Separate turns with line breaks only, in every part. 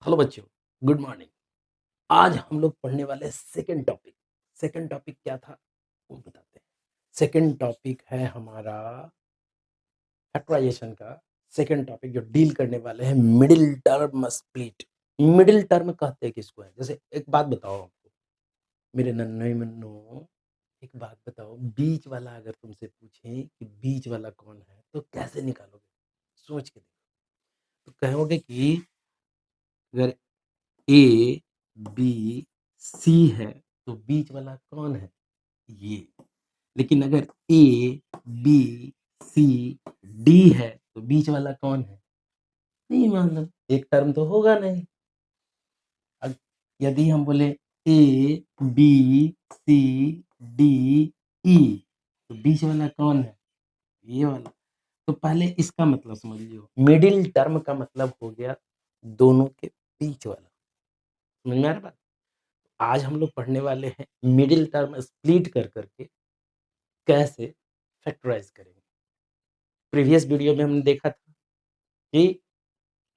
Hello बच्चों, good morning. आज हम लोग पढ़ने वाले हैं सेकंड टॉपिक। सेकंड टॉपिक क्या था वो बताते हैं। सेकंड टॉपिक है हमारा फैक्टराइजेशन का। सेकंड टॉपिक जो डील करने वाले हैं middle term split. Middle term कहते हैं किसको है? जैसे एक बात बताओ आपको, मेरे नन्हे मुन्नों, एक बात बताओ, बीच वाला अगर तुमसे पूछे कि बीच वाला कौन है तो कैसे निकालोगे? सोच के देखो। तो कहोगे कि अगर ए, बी, सी है तो बीच वाला कौन है? ये। लेकिन अगर ए, बी, सी, डी है तो बीच वाला कौन है? नहीं मालूम, एक टर्म तो होगा नहीं। अब यदि हम बोले ए, बी, सी, डी, ई तो बीच वाला कौन है? ये वाला। तो पहले इसका मतलब समझ लियो। मिडिल टर्म का मतलब हो गया दोनों के बीच वाला। समझ में आ रहा बात? आज हम लोग पढ़ने वाले हैं मिडिल टर्म स्प्लिट कर करके कैसे फैक्टराइज करेंगे। प्रीवियस वीडियो में हमने देखा था कि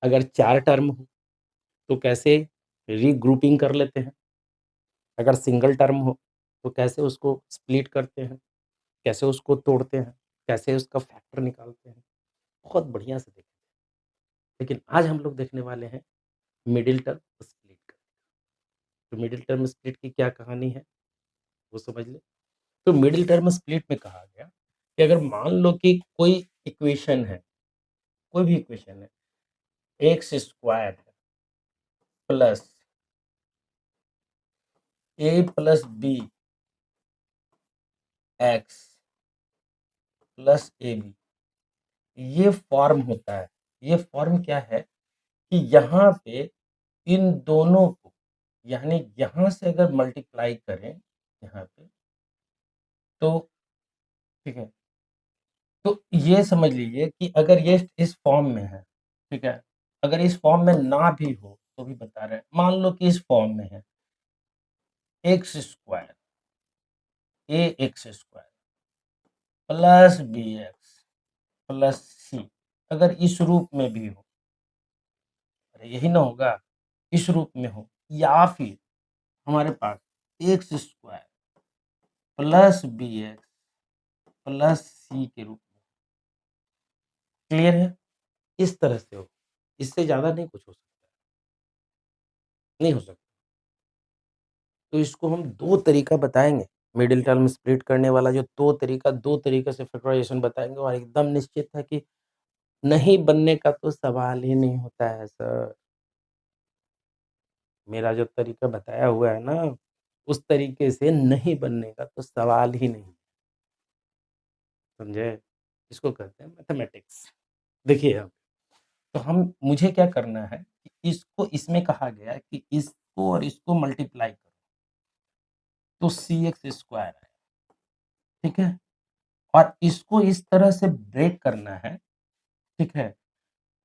अगर 4 टर्म हो तो कैसे रीग्रुपिंग कर लेते हैं, अगर सिंगल टर्म हो तो कैसे उसको स्प्लिट करते हैं, कैसे उसको तोड़ते हैं, कैसे उसका फैक्टर निकालते हैं। बहुत बढ़िया से देखें। लेकिन आज हम लोग देखने वाले हैं मिडिल टर्म स्प्लिट का। तो मिडिल टर्म स्प्लिट की क्या कहानी है वो समझ लें। तो मिडिल टर्म स्प्लिट में कहा गया कि अगर मान लो कि कोई इक्वेशन है, कोई भी इक्वेशन है, एक्स स्क्वायर है plus a plus b x plus a b, ये फॉर्म होता है। ये फॉर्म क्या है कि यहाँ पे इन दोनों को, यानी यहाँ से अगर मल्टीप्लाई करें यहाँ पे, तो ठीक है, तो ये समझ लीजिए कि अगर ये इस फॉर्म में है, ठीक है, अगर इस फॉर्म में ना भी हो तो भी बता रहे हैं, मान लो कि इस फॉर्म में है x square, a x square plus b x plus c, अगर इस रूप में भी हो, अरे यही ना होगा, इस रूप में हो, या फिर हमारे पास x square plus b x plus c के रूप में, क्लियर है? इस तरह से हो, इससे ज्यादा नहीं कुछ हो सकता, नहीं हो सकता। तो इसको हम दो तरीका बताएंगे, मिडिल टर्म स्प्लिट करने वाला जो दो तरीके से फैक्टराइजेशन बताएंगे, और एकदम निश्चित है कि नहीं बनने का तो सवाल ही नहीं होता है सर। मेरा जो तरीका बताया हुआ है ना, उस तरीके से नहीं बनने का तो सवाल ही नहीं। समझे? इसको कहते हैं मैथमेटिक्स। देखिए अब, तो हम मुझे क्या करना है कि इसको, इसमें कहा गया है कि इसको और इसको मल्टीप्लाई करो तो सी एक्स स्क्वायर है, ठीक है, और इसको इस तरह से ब्रेक करना है, ठीक है,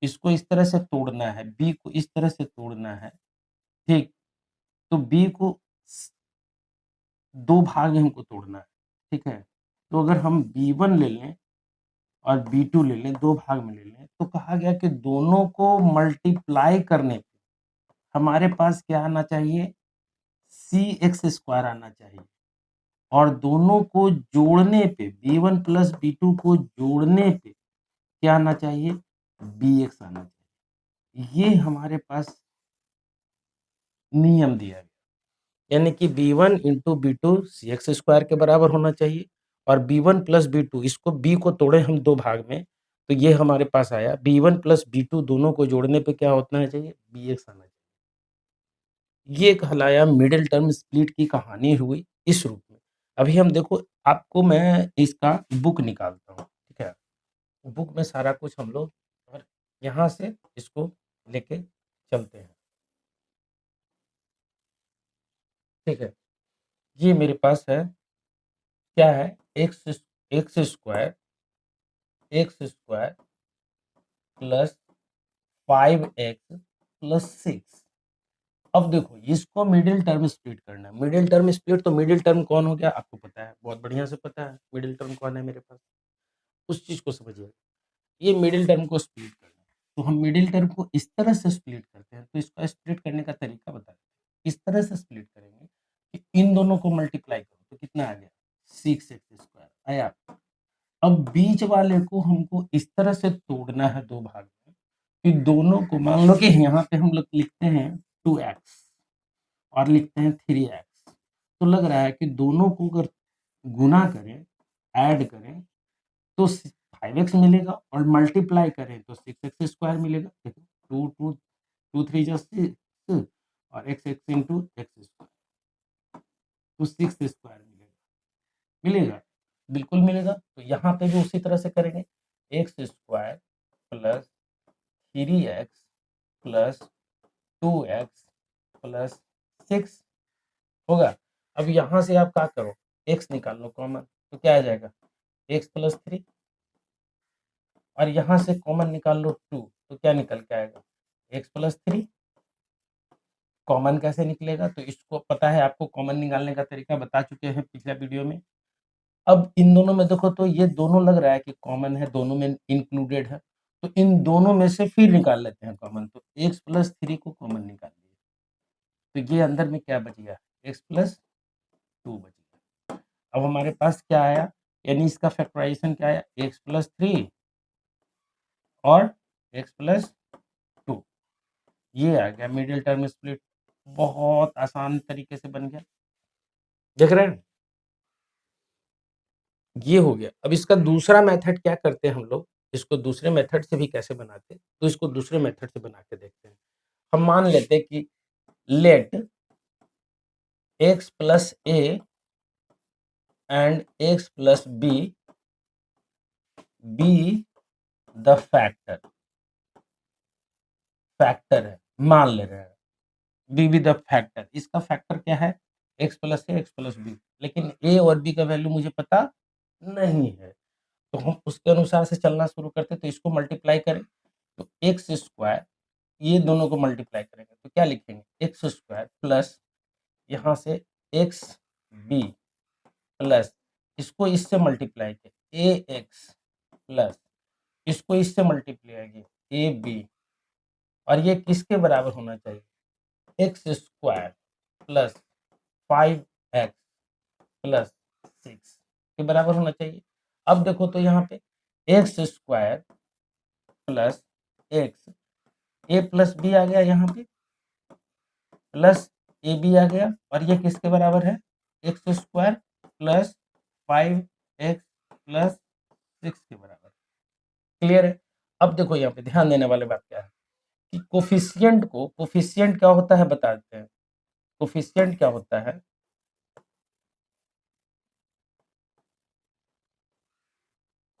इसको इस तरह से तोड़ना है, बी को इस तरह से तोड़ना है, ठीक, तो बी को दो भाग में हमको तोड़ना है, ठीक है। तो अगर हम बी1 ले लें और बी2 ले लें, दो भाग में ले लें, तो कहा गया कि दोनों को मल्टीप्लाई करने पे हमारे पास क्या आना चाहिए? सी एक्स स्क्वायर आना चाहिए, और दोनों को जोड़ने पे बी1 प्लस बी2 को जोड़ने पे क्या आना चाहिए? बी एक्स आना चाहिए। ये हमारे पास नियम दिया गया, यानी कि बी1 इंटू बी2 सी एक्स स्क्वायर के बराबर होना चाहिए, और बी1 प्लस बी2, इसको बी को तोड़े हम दो भाग में, तो ये हमारे पास आया बी1 प्लस बी2, दोनों को जोड़ने पे क्या होना चाहिए? बी एक्स आना चाहिए। ये कहलाया मिडिल टर्म स्प्लिट की कहानी हुई इस रूप में। अभी हम देखो, आपको मैं इसका बुक निकालता हूँ, ठीक है, बुक में सारा कुछ हम लोग, और यहाँ से इसको लेके चलते हैं, ठीक है। ये मेरे पास है, क्या है? X x square, x square plus 5x plus 6। अब देखो, इसको मिडिल टर्म स्प्लिट करना है। मिडिल टर्म स्प्लिट, तो मिडिल टर्म कौन हो गया आपको पता है, बहुत बढ़िया से पता है मिडिल टर्म कौन है मेरे पास। उस चीज को समझिए, ये मिडिल टर्म को स्प्लिट करना है। तो हम मिडिल टर्म को इस तरह से स्प्लिट करते हैं, तो इसका स्प्लिट करने का तरीका बता दें। इस तरह से स्प्लिट करेंगे कि इन दोनों को मल्टीप्लाई करो तो कितना आ गया 6x² आया। अब बीच वाले को हमको इस तरह से तोड़ना है दो भाग में कि दोनों को मान लो कि यहाँ पे हम लोग लिखते हैं 2x और लिखते हैं 3x, तो लग रहा है कि दोनों को अगर गुना करें, ऐड करें तो 5x मिलेगा और मल्टीप्लाई करें तो 6x² मिलेगा। देखो 2 3 जा 6 और x इंटू एक्स स्क्वायर तो 6² मिलेगा, बिल्कुल मिलेगा। तो यहाँ पे भी उसी तरह से करेंगे, x² plus 3x plus 2x plus 6 होगा। अब यहाँ से आप क्या करो, x निकाल लो कॉमन, तो क्या आ जाएगा x प्लस 3 और यहाँ से कॉमन निकाल लो 2 तो क्या निकल के आएगा x प्लस 3। कॉमन कैसे निकलेगा, तो इसको पता है आपको, कॉमन निकालने का तरीका बता चुके हैं पिछले वीडियो में। अब इन दोनों में देखो तो ये दोनों लग रहा है कि कॉमन है, दोनों में इंक्लूडेड है, तो इन दोनों में से फिर निकाल लेते हैं कॉमन, तो x प्लस 3 को कॉमन निकाल लिया तो ये अंदर में क्या बच गया x प्लस 2 बच गया। अब हमारे पास क्या आया, यानी इसका फैक्टराइजेशन क्या आया x प्लस 3 और x प्लस 2, ये आ गया मिडिल टर्म स्प्लिट। बहुत आसान तरीके से बन गया, देख रहे हैं, ये हो गया। अब इसका दूसरा मेथड क्या करते हैं हम लोग, इसको दूसरे मेथड से भी कैसे बनाते हैं, तो इसको दूसरे मेथड से बना के देखते हैं। हम मान लेते हैं कि let x plus a and x plus b be the factor, factor है, मान ले रहे हैं b बी द फैक्टर। इसका फैक्टर क्या है x plus a x plus b, लेकिन a और b का वैल्यू मुझे पता नहीं है, तो हम उसके अनुसार से चलना शुरू करते हैं। तो इसको मल्टीप्लाई करें तो x², ये दोनों को मल्टीप्लाई करेंगे तो क्या लिखेंगे x² प्लस यहाँ से एक्स बी प्लस इसको इससे मल्टीप्लाई किया ax प्लस इसको इससे मल्टीप्लाई किया ab, और ये किसके बराबर होना चाहिए x² प्लस 5x प्लस 6 के बराबर होना चाहिए। अब देखो तो यहाँ पे x² plus x, a plus b आ गया यहाँ पे, प्लस ए बी आ गया, और ये किसके बराबर है x² प्लस 5x प्लस 6 के बराबर। क्लियर है। अब देखो यहाँ पे ध्यान देने वाली बात क्या है कि कोफिशिएंट क्या होता है बता देते हैं। कोफिशिएंट क्या होता है,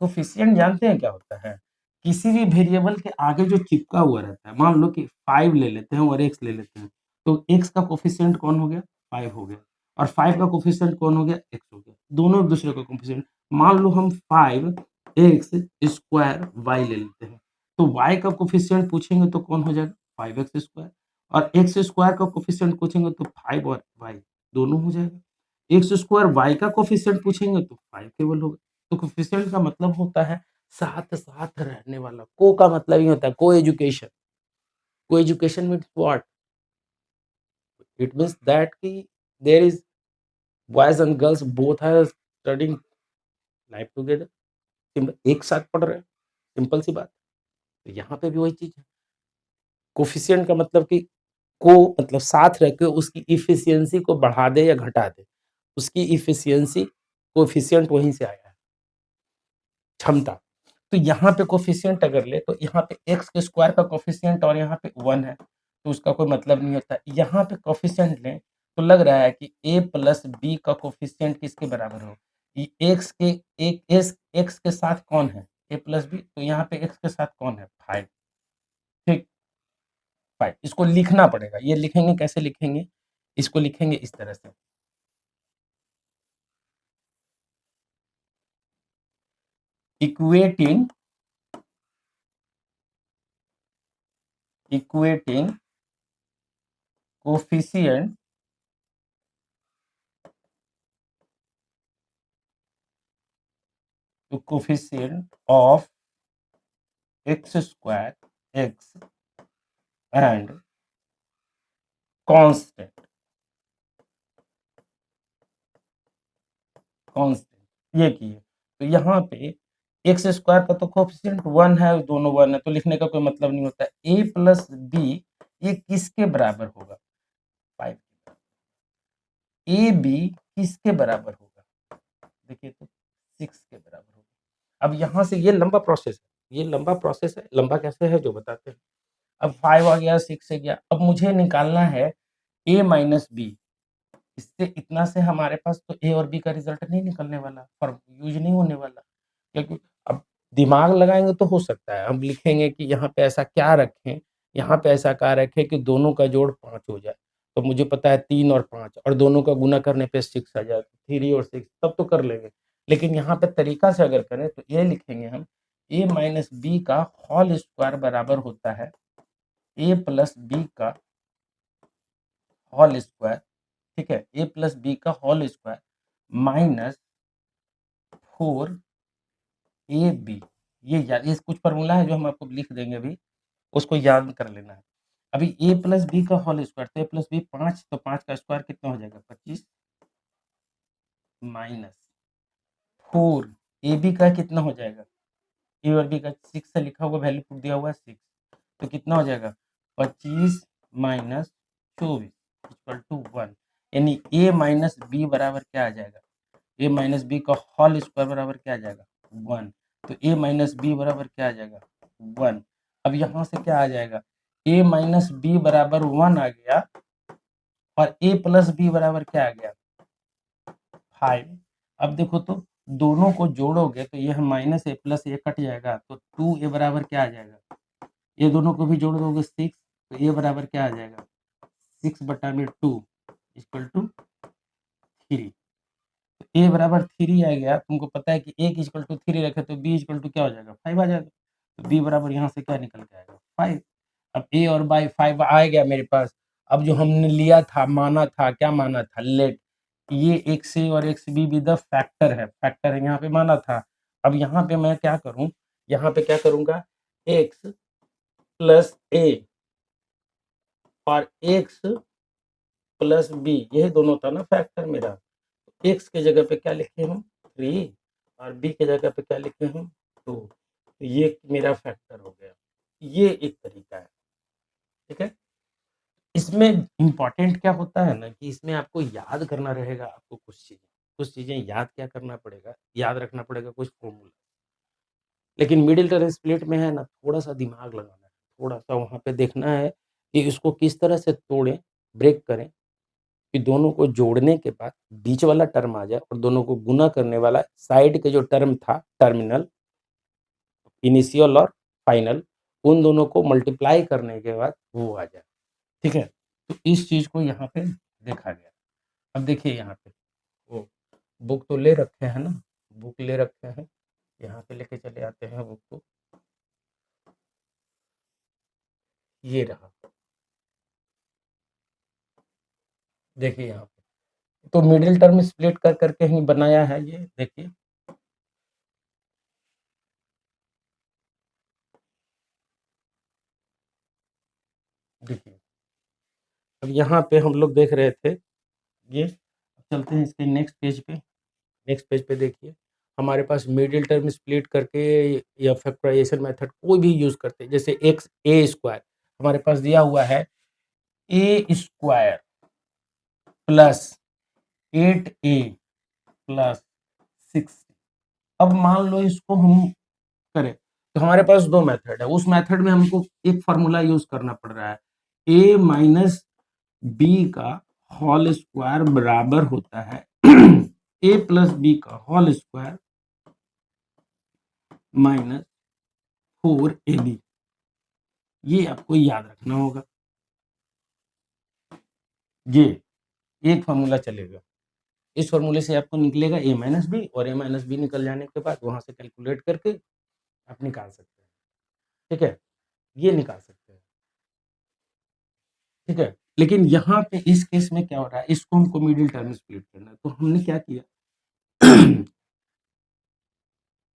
कोफिशिएंट जानते हैं क्या होता है, किसी भी वेरिएबल के आगे जो चिपका हुआ रहता है, मान लो कि 5 ले लेते हैं और x ले लेते हैं, तो x का कोफिशिएंट कौन हो गया 5 हो गया, और 5 का कोफिशिएंट कौन हो गया x हो गया, दोनों एक दूसरे का कोफिशिएंट। मान लो हम 5x² y ले लेते हैं, तो y का कोफिशिएंट पूछेंगे तो कौन हो जाएगा 5x², और x² का कोफिशिएंट पूछेंगे तो 5 और y दोनों हो जाएगा। x² y का कोफिशिएंट पूछेंगे तो 5 केवल होगा। तो कोफिशिएंट का मतलब होता है साथ साथ रहने वाला, को का मतलब ही होता है coeducation. Coeducation means what, it means that कि there is boys and girls both are studying life together, एक साथ पढ़ रहे हैं, सिंपल सी बात। तो यहाँ पे भी वही चीज है, कोफिशिएंट का मतलब कि को मतलब साथ रह के उसकी इफिशियंसी को बढ़ा दे या घटा दे, उसकी इफिशियंसी कोफिशिएंट वहीं से आया है, क्षमता। तो यहाँ पे कोफिशिएंट अगर ले तो यहाँ पे एक्स के स्क्वायर का कोफिशिएंट और यहाँ पे 1 है, तो उसका कोई मतलब नहीं होता। यहाँ पे कोफिशिएंट लें तो लग रहा है कि a प्लस बी का कोफिशिएंट किसके बराबर हो, एक्स के एक एक्स के साथ कौन है a प्लस बी, तो यहाँ पे एक्स के साथ कौन है 5, ठीक 5। इसको लिखना पड़ेगा, ये लिखेंगे कैसे लिखेंगे, इसको लिखेंगे इस तरह से, equating equating coefficient to coefficient of x square x and constant constant ये किए। तो यहाँ पे एक्स स्क्वायर का तो कोफिशिएंट 1 है, दोनों 1 है, तो लिखने का कोई मतलब नहीं होता है। a प्लस बी ये किसके बराबर होगा? 5। ए बी किसके बराबर होगा? देखिए तो 6 के बराबर होगा। अब यहाँ से ये लंबा प्रोसेस है, ये लंबा प्रोसेस है। लंबा कैसे है जो बताते हैं। अब 5 आ गया, 6 आ गया। अब मुझे निकालना है a माइनस बी। इससे इतना से हमारे पास तो ए और बी का रिजल्ट नहीं निकलने वाला, फॉर्म यूज नहीं होने वाला, क्योंकि अब दिमाग लगाएंगे तो हो सकता है। हम लिखेंगे कि यहाँ पे ऐसा क्या रखें, यहाँ पे ऐसा क्या रखें कि दोनों का जोड़ 5 हो जाए। तो मुझे पता है 3 और 5 और दोनों का गुना करने पे 6 आ जाए, 3 और 6 तब तो कर लेंगे। लेकिन यहाँ पे तरीका से अगर करें तो ये लिखेंगे हम ए माइनस बी का होल स्क्वायर बराबर होता है ए प्लस बी का होल स्क्वायर। ठीक है, ए प्लस बी का whole square minus 4 a b. ये कुछ फॉर्मूला है जो हम आपको लिख देंगे अभी, उसको याद कर लेना है। अभी ए प्लस बी का होल स्क्वायर, तो ए प्लस बी 5, तो 5 का स्क्वायर कितना हो जाएगा? 25 माइनस 4 ए बी का कितना हो जाएगा? ए और बी का 6 से लिखा हुआ, वैल्यू पुट दिया हुआ है 6, तो कितना हो जाएगा? 25 माइनस 24 इक्वल टू 1। यानी ए माइनस बी बराबर क्या आ जाएगा? ए माइनस बी का होल स्क्वायर बराबर क्या आ जाएगा? 1। तो ए माइनस बी बराबर क्या आ जाएगा? 1। अब यहाँ से क्या आ जाएगा? ए माइनस बी बराबर 1 आ गया और ए प्लस बी बराबर क्या आ गया? 5। अब देखो तो दोनों को जोड़ोगे तो यह माइनस ए प्लस ए कट जाएगा, तो 2 ए बराबर क्या आ जाएगा? ये दोनों को भी जोड़ दोगे 6, तो ए बराबर क्या आ जाएगा? 6 बटा में 2 इक्वल टू 3। ए बराबर 3 आ गया। तुमको पता है कि ए इक्वल टू 3 रखे तो बी इक्वल टू क्या हो जाएगा? 5 आ जाएगा। तो बी बराबर यहाँ से क्या निकल के आएगा? 5। अब ए और बाई 5 आ गया मेरे पास। अब जो हमने लिया था, माना था, क्या माना था? लेट ये एक्स ए और एक्स बी भी द फैक्टर है, फैक्टर है यहाँ पे माना था। अब यहाँ पे मैं क्या करूँ? यहाँ पे क्या करूँगा? एक्स प्लस ए और एक्स प्लस बी, यही दोनों था ना फैक्टर मेरा। एक्स की जगह पे क्या लिखे हम? 3 और बी की जगह पे क्या लिखे हम? 2। तो ये मेरा फैक्टर हो गया। ये एक तरीका है, ठीक है। इसमें इम्पोर्टेंट क्या होता है ना कि इसमें आपको याद करना रहेगा, आपको कुछ चीज़ें याद क्या करना पड़ेगा, याद रखना पड़ेगा कुछ फॉर्मूला। लेकिन मिडिल टर्म स्प्लिट में है ना, थोड़ा-सा दिमाग लगाना है, थोड़ा-सा वहाँ पे देखना है कि इसको किस तरह से तोड़ें, ब्रेक करें कि दोनों को जोड़ने के बाद बीच वाला टर्म आ जाए और दोनों को गुना करने वाला साइड के जो टर्म था, टर्मिनल, इनिशियल और फाइनल, उन दोनों को मल्टीप्लाई करने के बाद वो आ जाए, ठीक है? तो इस चीज़ को यहाँ पे देखा गया। अब देखिए यहाँ पे वो बुक तो ले रखे हैं ना, बुक ले रखे हैं, यहाँ पे लेके चले आते हैं बुक को। ये रहा, देखिए यहाँ पे। तो मिडिल टर्म स्प्लिट कर करके ही बनाया है ये, देखिए। देखिए, अब यहाँ पे हम लोग देख रहे थे ये। चलते हैं इसके नेक्स्ट पेज पे। नेक्स्ट पेज पे देखिए, हमारे पास मिडिल टर्म स्प्लिट करके या फैक्टराइजेशन मेथड कोई भी यूज़ करते हैं। जैसे एक्स ए स्क्वायर हमारे पास दिया हुआ है, ए स्क्वायर प्लस 8a प्लस 6। अब मान लो इसको हम करें तो हमारे पास 2 मेथड है। उस मेथड में हमको एक फॉर्मूला यूज़ करना पड़ रहा है। a माइनस बी का होल स्क्वायर बराबर होता है a प्लस बी का होल स्क्वायर माइनस 4ab। ये आपको याद रखना होगा। ये एक फॉर्मूला चलेगा। इस फॉर्मूले से आपको निकलेगा a माइनस बी और a माइनस बी निकल जाने के बाद वहाँ से कैलकुलेट करके आप निकाल सकते हैं, ठीक है? ये निकाल सकते हैं, ठीक है? लेकिन यहाँ पे इस केस में क्या हो रहा है, इसको हमको मिडिल टर्म स्प्लिट करना है, तो हमने क्या किया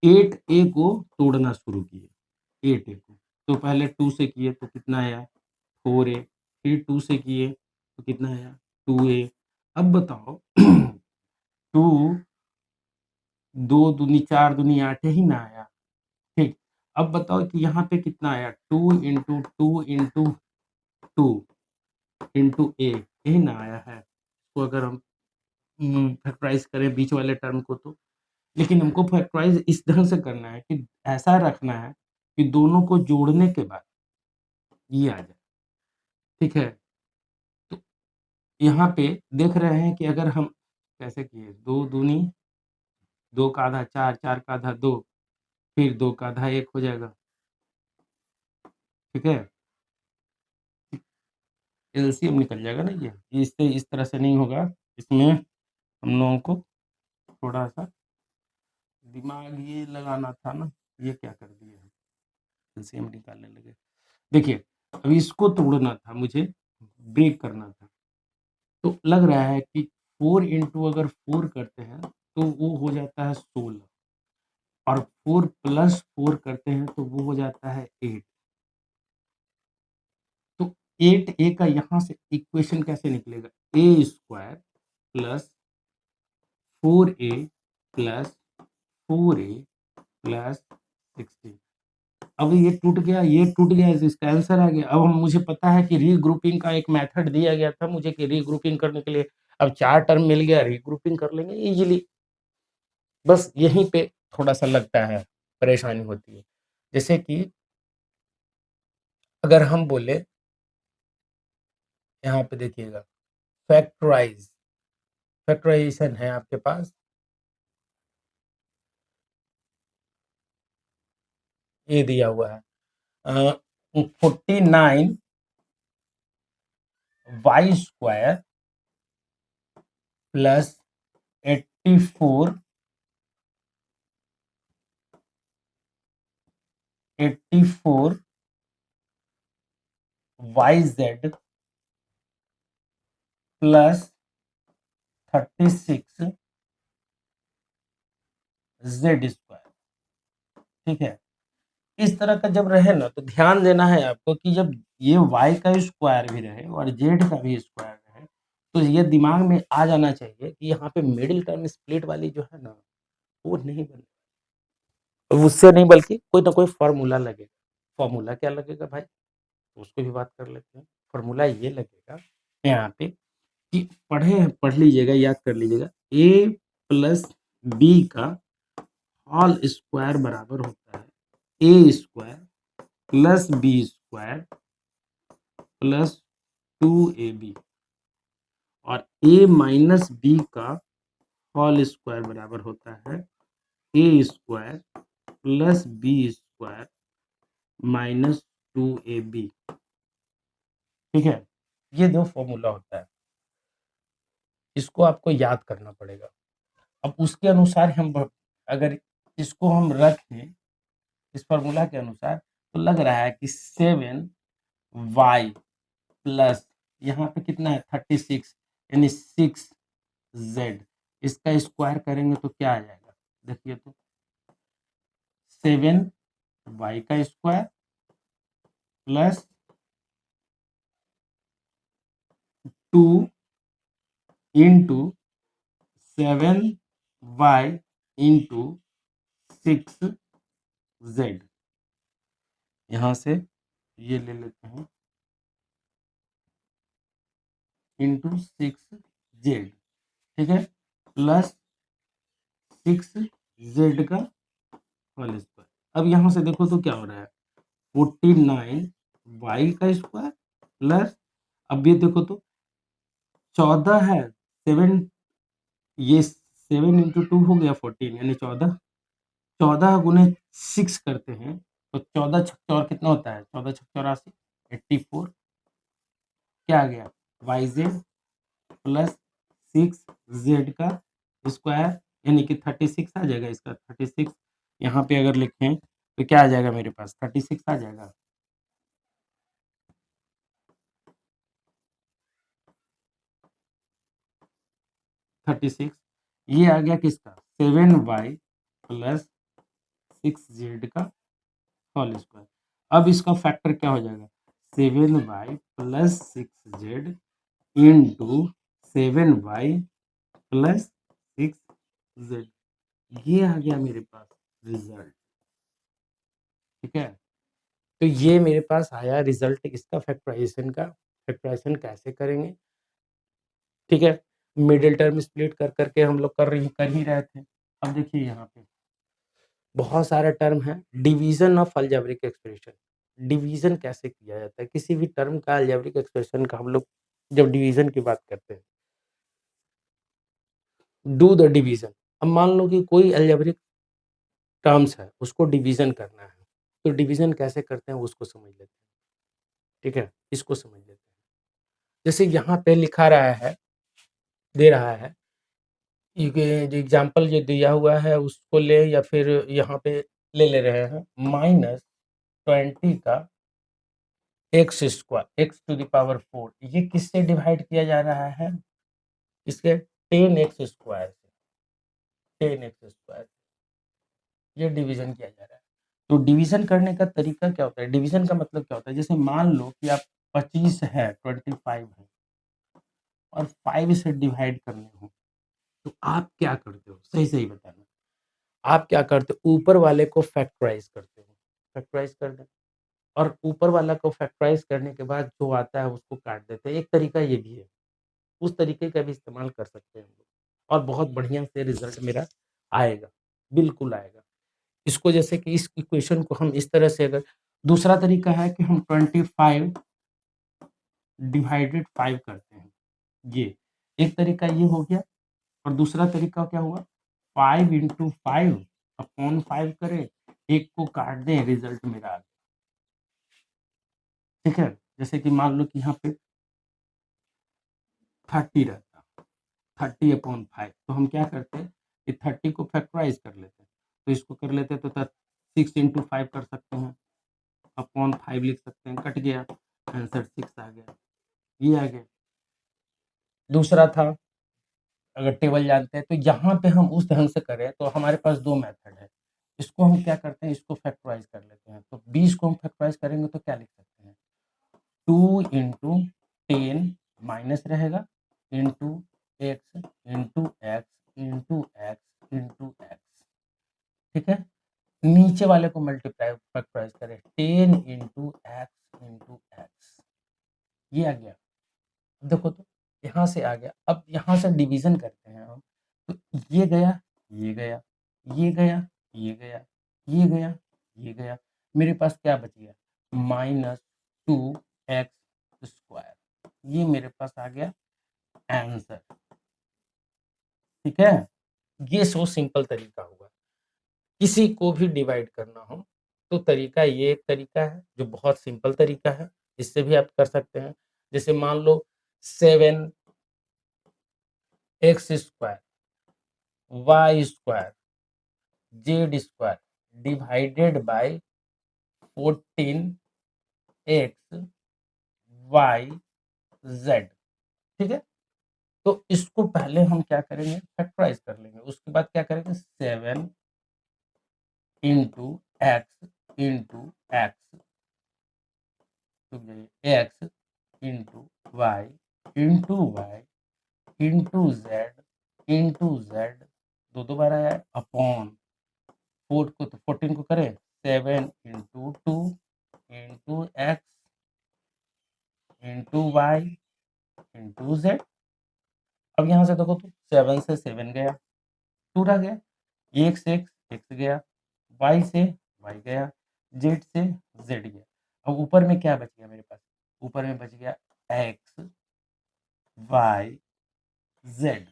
8a को तोड़ना शुरू किए, 8a को। तो पहले 2 से किए तो कितना आया 4a, फिर 2 से किए तो कितना आया 2a। अब बताओ 2 2 दूनी 4 दूनी 8 ही ना आया, ठीक। अब बताओ कि यहाँ पे कितना आया 2 इंटू 2 इंटू 2 इंटू a, यही ना आया है। तो अगर हम फैक्टराइज करें बीच वाले टर्म को तो, लेकिन हमको फैक्टराइज इस ढंग से करना है कि ऐसा रखना है कि दोनों को जोड़ने के बाद ये आ जाए, ठीक है। तो यहाँ पे देख रहे हैं कि अगर हम कैसे किए 2 दूनी 2 का आधा 4, 4 का आधा 2, फिर 2 का आधा 1 हो जाएगा, ठीक है। एलसीएम निकल जाएगा ना ये, इससे इस तरह से नहीं होगा, इसमें हम लोगों को थोड़ा-सा दिमाग ये लगाना था ना, ये क्या कर दिए हम, एलसीएम निकालने लगे। देखिए, अब इसको तोड़ना था मुझे, ब्रेक करना था, तो लग रहा है कि 4 इंटू अगर 4 करते हैं, तो वो हो जाता है 16 और 4 प्लस 4 करते हैं, तो वो हो जाता है 8। तो 8a का यहाँ से इक्वेशन कैसे निकलेगा? a square plus 4a plus 4a plus 16। अब ये टूट गया, ये टूट गया, इसका आंसर आ गया। अब हम मुझे पता है कि रीग्रुपिंग का एक मेथड दिया गया था मुझे कि रीग्रुपिंग करने के लिए, अब 4 टर्म मिल गया, रीग्रुपिंग कर लेंगे इजीली। बस यहीं पे थोड़ा-सा लगता है, परेशानी होती है। जैसे कि अगर हम बोले, यहाँ पे देखिएगा फैक्टराइज़, फैक्टराइज़ेशन है आपके पास, ये दिया हुआ है 49 y square plus 84 y z plus 36 z square, ठीक है। इस तरह का जब रहे ना, तो ध्यान देना है आपको कि जब ये y का स्क्वायर भी रहे और z का भी स्क्वायर रहे, तो ये दिमाग में आ जाना चाहिए कि यहाँ पे मिडिल टर्म स्प्लिट वाली जो है ना, वो नहीं बने, उससे नहीं बल्कि कोई ना कोई फॉर्मूला लगेगा। फॉर्मूला क्या लगेगा भाई? तो उसको भी बात कर लेते हैं। फॉर्मूला ये लगेगा यहाँ पे कि पढ़ लीजिएगा, याद कर लीजिएगा, a प्लस बी का होल स्क्वायर बराबर होता है a square plus b square plus 2ab और a माइनस बी का होल स्क्वायर बराबर होता है a square plus b square minus 2ab, ठीक है। ये दो फॉर्मूला होता है, इसको आपको याद करना पड़ेगा। अब उसके अनुसार अगर इसको हम रखें इस फॉर्मूला के अनुसार, तो लग रहा है कि 7y प्लस यहाँ पे कितना है 36 यानी 6z, इसका स्क्वायर करेंगे तो क्या आ जाएगा? देखिए तो 7y का square plus 2 into 7y into 6z, यहाँ से ये ले लेते हैं इंटू 6z, ठीक है, प्लस 6z का होल स्क्वायर। अब यहाँ से देखो तो क्या हो रहा है 49 वाई का स्क्वायर प्लस, अब ये देखो तो 14 है 7, ये 7 इंटू 2 हो गया 14 यानी 14, 14 गुने 6 करते हैं तो 14 छक चौर कितना होता है 14 छक 84 84, क्या आ गया वाई जेड प्लस 6z का स्क्वायर यानी कि 36 आ जाएगा, इसका 36 यहाँ पे अगर लिखें तो क्या आ जाएगा मेरे पास 36 आ जाएगा। 36 ये आ गया किसका 7y प्लस 6z का होल स्क्वायर। अब इसका फैक्टर क्या हो जाएगा, 7y plus 6z into 7y plus 6z। ये आ गया मेरे पास रिजल्ट। ठीक है, तो ये मेरे पास आया रिजल्ट इसका फैक्टराइजेशन का। फैक्टराइजेशन कैसे करेंगे, ठीक है, मिडिल टर्म स्प्लिट कर करके हम लोग कर ही रहे थे। अब देखिए यहाँ पे बहुत सारे टर्म है, division of algebraic expression. Division कैसे किया जाता है किसी भी टर्म का, अलजेब्रिक एक्सप्रेशन का हम लोग जब डिवीजन की बात करते हैं, डू द डिवीजन। अब मान लो कि कोई अलजेब्रिक टर्म्स है उसको डिवीजन करना है, तो डिवीजन कैसे करते हैं उसको समझ लेते हैं। ठीक है, इसको समझ लेते हैं। जैसे यहाँ पे लिखा रहा है, दे रहा है, ये जो एग्जाम्पल जो दिया हुआ है उसको ले, या फिर यहाँ पे ले रहे हैं -20 का x square, x to the power 4, ये किससे डिवाइड किया जा रहा है, इसके 10x स्क्वायर से, 10x स्क्वायर, ये डिवीजन किया जा रहा है। तो डिवीजन करने का तरीका क्या होता है, डिवीजन का मतलब क्या होता है, जैसे मान लो कि आप 25 है, 25 है और 5 से डिवाइड करने हो, तो आप क्या करते हो, सही सही बताना। आप क्या करते हो, ऊपर वाले को फैक्टराइज करते हो, फैक्टराइज कर दें, और ऊपर वाला को फैक्टराइज करने के बाद जो आता है उसको काट देते हैं। एक तरीका ये भी है, उस तरीके का भी इस्तेमाल कर सकते हैं हम लोग, और बहुत बढ़िया से रिजल्ट मेरा आएगा, बिल्कुल आएगा। इसको जैसे कि इस इक्वेशन को हम इस तरह से, अगर दूसरा तरीका है कि हम 25 डिवाइडेड 5 करते हैं, ये एक तरीका ये हो गया। और दूसरा तरीका क्या हुआ, 5 इंटू 5 अपॉन 5 करें, एक को काट दें, रिजल्ट मेरा आ गया। ठीक है, जैसे कि मान लो कि यहाँ पे 30 रहता, 30 अपॉन 5, तो हम क्या करते हैं कि 30 को फैक्टराइज कर लेते हैं, तो इसको कर लेते हैं, तो 6 इंटू 5 कर सकते हैं, अपॉन 5 लिख सकते हैं, कट गया, आंसर 6 आ गया, ये आ गया। दूसरा था, अगर टेबल जानते हैं तो यहाँ पे हम उस ढंग से करें, तो हमारे पास 2 मेथड है। इसको हम क्या करते हैं, इसको फैक्टराइज कर लेते हैं, तो 20 को हम फैक्टराइज करेंगे तो क्या लिख सकते हैं, 2 इंटू 10 माइनस रहेगा, into x into x into x into x. ठीक है, नीचे वाले को मल्टीप्लाई फैक्टराइज करें, 10 इंटू एक्स, ये आ गया। देखो तो यहाँ से आ गया। अब यहाँ से डिवीजन करते हैं हम, तो ये गया, ये गया, ये गया, ये गया, ये गया, ये गया, मेरे पास क्या बच गया, -2x स्क्वायर, ये मेरे पास आ गया आंसर। ठीक है, ये सो सिंपल तरीका हुआ, किसी को भी डिवाइड करना हो तो तरीका, ये एक तरीका है जो बहुत सिंपल तरीका है, इससे भी आप कर सकते हैं। जैसे मान लो 7x square y square z square divided by 14x y z. ठीक है, तो इसको पहले हम क्या करेंगे, फैक्टराइज कर लेंगे, उसके बाद क्या करेंगे, 7 into x x into y into z, दो बार आया, अपॉन 4 को, तो 14 को करें, 7 into 2 into x into y into z. अब यहाँ से देखो तो 7 से 7 गया, 2 रह गया, एक्स गया, वाई से वाई गया, जेड से जेड गया। अब ऊपर में क्या बच गया मेरे पास, ऊपर में बच गया एक्स वाई जेड,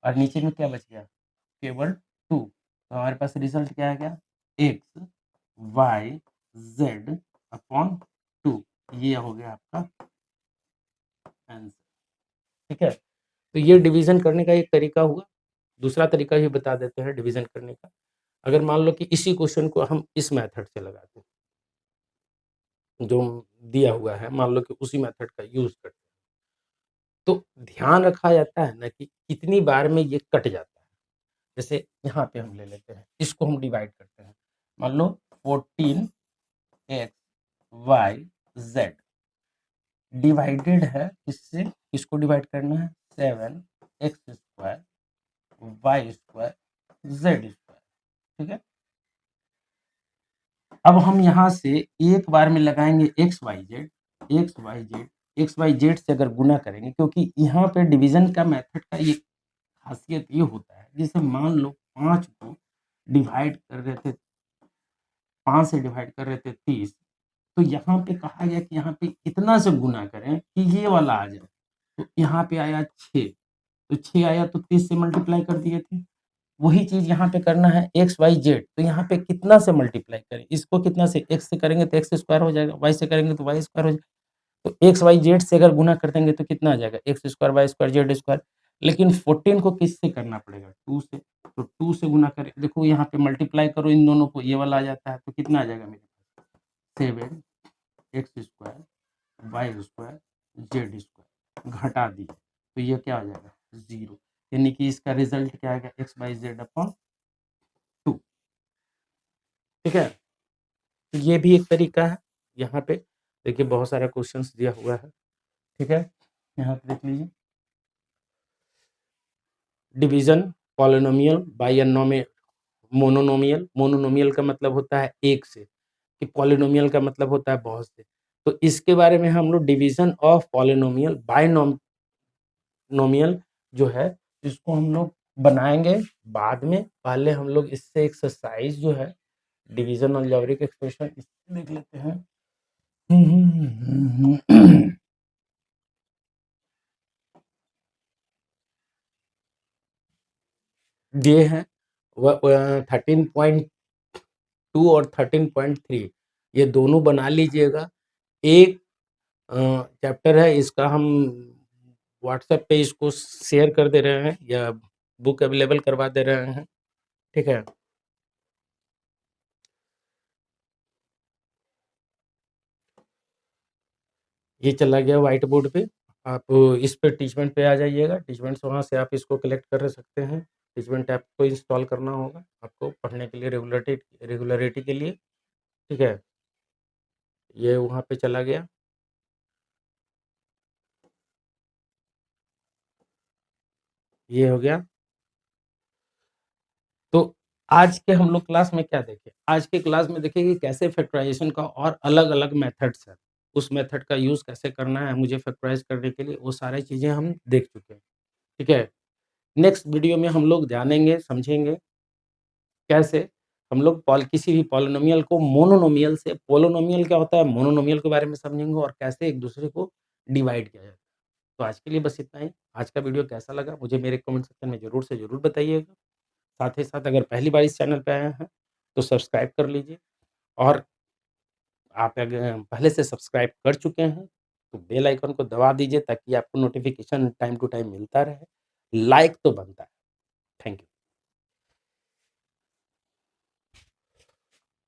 और नीचे में क्या बच गया, केवल 2। तो हमारे पास रिजल्ट क्या आ गया, एक्स वाई जेड अपॉन 2, ये हो गया आपका आंसर। ठीक है, तो ये डिवीजन करने का एक तरीका हुआ। दूसरा तरीका भी बता देते हैं डिवीजन करने का। अगर मान लो कि इसी क्वेश्चन को हम इस मेथड से लगाते हैं, जो दिया हुआ है, मान लो कि उसी मेथड का यूज़ करते हैं, तो ध्यान रखा जाता है ना कि कितनी बार में ये कट जाता है। जैसे यहाँ पे हम ले लेते हैं, इसको हम डिवाइड करते हैं, मान लो 14x वाई जेड डिवाइडेड है किससे, किसको डिवाइड करना है, 7x² y² z²। ठीक है, अब हम यहाँ से एक बार में लगाएंगे एक्स वाई जेड से अगर गुना करेंगे, क्योंकि यहाँ पे डिवीजन का मेथड का ये खासियत ये होता है, जैसे मान लो 5 को डिवाइड कर रहे थे, 5 से डिवाइड कर रहे थे 30, तो यहाँ पे कहा गया कि यहाँ पे इतना से गुना करें कि ये वाला आ जाए, तो यहाँ पे आया 6, तो 6 आया तो 30 से मल्टीप्लाई कर दिए थे। वही चीज यहाँ पे करना है एक्स वाई जेड, तो यहाँ पे कितना से मल्टीप्लाई करें, इसको कितना से, एक्स से करेंगे तो एक्स स्क्वायर हो जाएगा, वाई से करेंगे तो वाई स्क्वायर हो जाएगा, तो एक्स वाई जेड से अगर गुना कर देंगे तो कितना आ जाएगा, x square y square z square. लेकिन 14 को किससे करना पड़ेगा, 2 से, तो 2 से गुना करें, देखो यहाँ पे मल्टीप्लाई करो इन दोनों को, ये वाला आ जाता है, तो कितना आ जाएगा मेरे पास, 7x² y² z² घटा दी, तो ये क्या आ जाएगा, 0, यानी कि इसका रिजल्ट क्या आएगा, x/z/2। ठीक है, तो ये भी एक तरीका है। यहाँ पे देखिए बहुत सारा क्वेश्चंस दिया हुआ है। ठीक है, यहाँ पे देख लीजिए, division polynomial bye monomial, monomial का मतलब होता है एक से, कि पॉलिनोमियल का मतलब होता है बहुत से। तो इसके बारे में हम लोग डिवीजन ऑफ पॉलिनोमियल बाय नोमियल जो है, इसको हम लोग बनाएंगे बाद में। पहले हम लोग इससे एक्सरसाइज जो है डिवीजन अलजेब्रिक एक्सप्रेशन इससे देख लेते हैं। ये है 13.2 और 13.3, ये दोनों बना लीजिएगा। एक चैप्टर है, इसका हम व्हाट्सएप पे इसको शेयर कर दे रहे हैं या बुक अवेलेबल करवा दे रहे हैं। ठीक है, ये चला गया व्हाइट बोर्ड पे, आप इस पे टीचमेंट पे आ जाइएगा, टीचमेंट से वहाँ से आप इसको कलेक्ट कर सकते हैं। टीचमेंट ऐप को इंस्टॉल करना होगा आपको पढ़ने के लिए, रेगुलरिटी के लिए। ठीक है, ये वहाँ पे चला गया। ये हो गया। तो आज के हम लोग क्लास में क्या देखे, आज के क्लास में देखें कि कैसे फैक्टराइजेशन का और अलग-अलग मेथड्स है, उस मेथड का यूज़ कैसे करना है मुझे फैक्टराइज़ करने के लिए, वो सारी चीज़ें हम देख चुके हैं। ठीक है, नेक्स्ट वीडियो में हम लोग जानेंगे, समझेंगे कैसे हम लोग किसी भी पॉलिनोमियल को मोनोनोमियल से, पोलिनोमियल क्या होता है, मोनोनोमियल के बारे में समझेंगे और कैसे एक दूसरे को डिवाइड किया जाता है। तो आज के लिए बस इतना ही। आज का वीडियो कैसा लगा मुझे मेरे कमेंट सेक्शन में ज़रूर से ज़रूर बताइएगा। साथ ही साथ अगर पहली बार इस चैनल पे आए हैं तो सब्सक्राइब कर लीजिए, और आप अगर पहले से सब्सक्राइब कर चुके हैं तो बेल आइकन को दबा दीजिए ताकि आपको नोटिफिकेशन टाइम टू टाइम मिलता रहे। लाइक तो बनता है। Thank you.